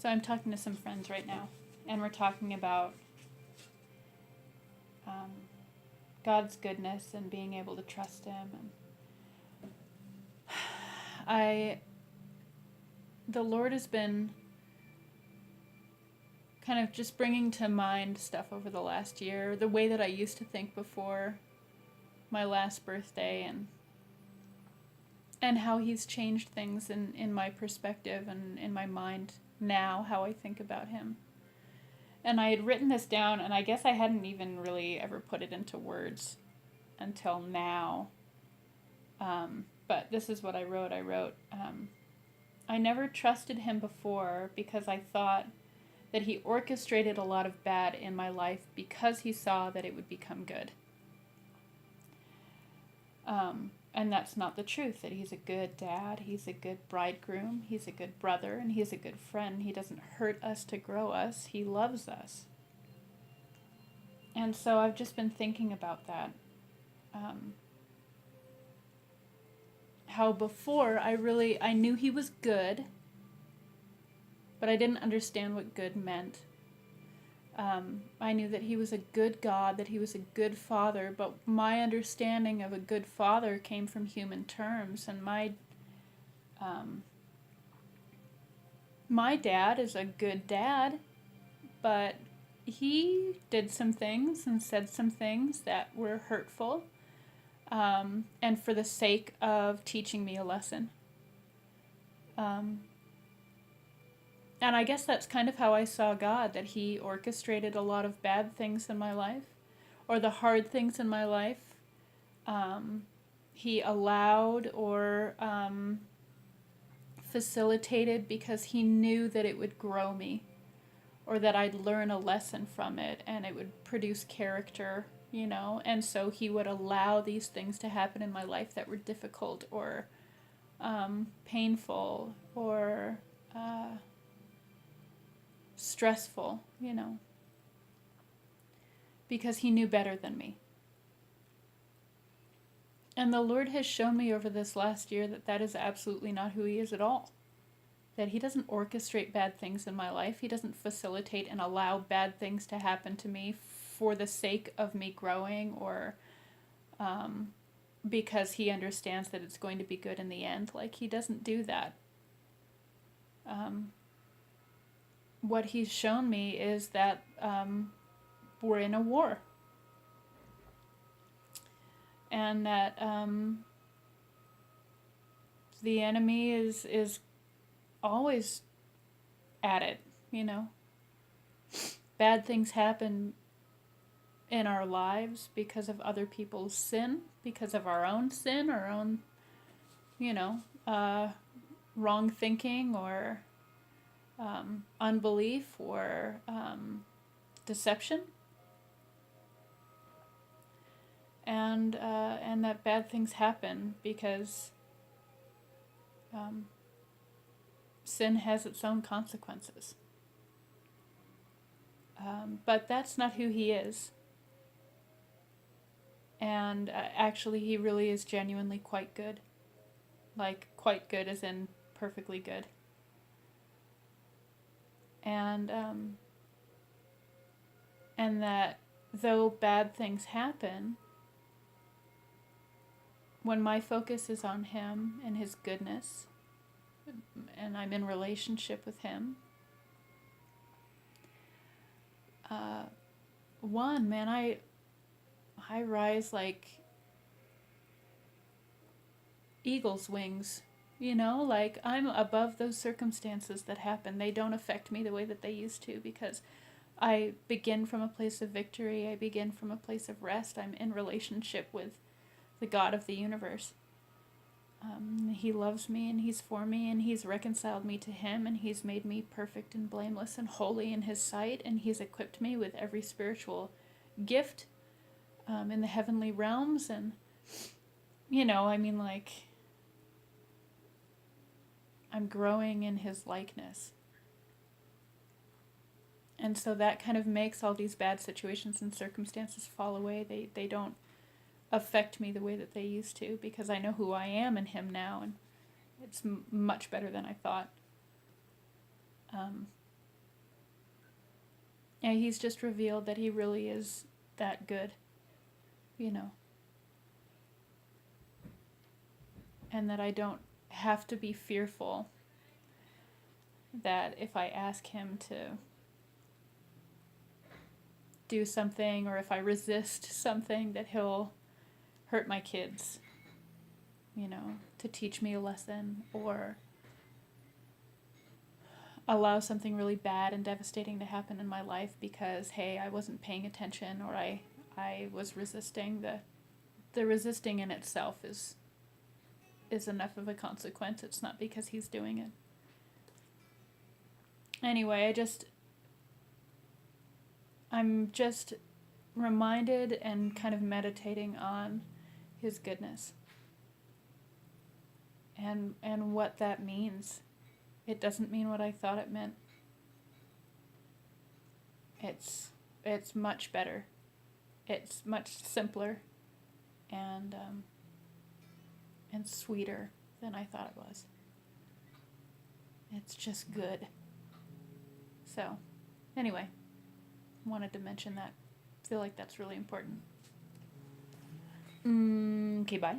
So I'm talking to some friends right now, and we're talking about um, God's goodness and being able to trust Him. And the Lord has been kind of just bringing to mind stuff over the last year, the way that I used to think before my last birthday, and how He's changed things in my perspective and in my mind now, how I think about Him. And I had written this down, and I guess I hadn't even really ever put it into words until now. But this is what I wrote. I never trusted Him before because I thought that He orchestrated a lot of bad in my life because He saw that it would become good. And that's not the truth, that He's a good dad, He's a good bridegroom, He's a good brother, and He's a good friend. He doesn't hurt us to grow us, He loves us. And so I've just been thinking about that. How before I knew He was good, but I didn't understand what good meant. I knew that He was a good God, that He was a good father, but my understanding of a good father came from human terms, and my dad is a good dad, but he did some things and said some things that were hurtful, and for the sake of teaching me a lesson. And I guess that's kind of how I saw God, that He orchestrated a lot of bad things in my life, or the hard things in my life. He allowed or facilitated because He knew that it would grow me, or that I'd learn a lesson from it and it would produce character, and so He would allow these things to happen in my life that were difficult or painful or stressful, because He knew better than me. And the Lord has shown me over this last year that that is absolutely not who He is at all. That He doesn't orchestrate bad things in my life. He doesn't facilitate and allow bad things to happen to me for the sake of me growing, or because He understands that it's going to be good in the end. Like, He doesn't do that. What He's shown me is that we're in a war. And that the enemy is always at it, Bad things happen in our lives because of other people's sin, because of our own sin, our own, wrong thinking, or unbelief, or deception. And that bad things happen because sin has its own consequences. But that's not who He is. And actually, He really is genuinely quite good. Like, quite good as in perfectly good. And that though bad things happen, when my focus is on Him and His goodness, and I'm in relationship with Him, I rise like eagle's wings, like I'm above those circumstances that happen. They don't affect me the way that they used to, because I begin from a place of victory. I begin from a place of rest. I'm in relationship with the God of the universe. He loves me, and He's for me, and He's reconciled me to Him, and He's made me perfect and blameless and holy in His sight, and He's equipped me with every spiritual gift in the heavenly realms. And I'm growing in His likeness. And so that kind of makes all these bad situations and circumstances fall away. They don't affect me the way that they used to, because I know who I am in Him now, and it's much better than I thought. And he's just revealed that he really is that good, you know, and that I don't have to be fearful that if I ask him to do something or if I resist something that he'll hurt my kids, you know, to teach me a lesson or allow something really bad and devastating to happen in my life because, hey, I wasn't paying attention or I was resisting. The resisting in itself is enough of a consequence. It's not because he's doing it. Anyway, I'm just reminded and kind of meditating on his goodness and what that means. It doesn't mean what I thought it meant. It's much better. It's much simpler and sweeter than I thought it was. It's just good. So, anyway, wanted to mention that. I feel like that's really important. Okay, bye.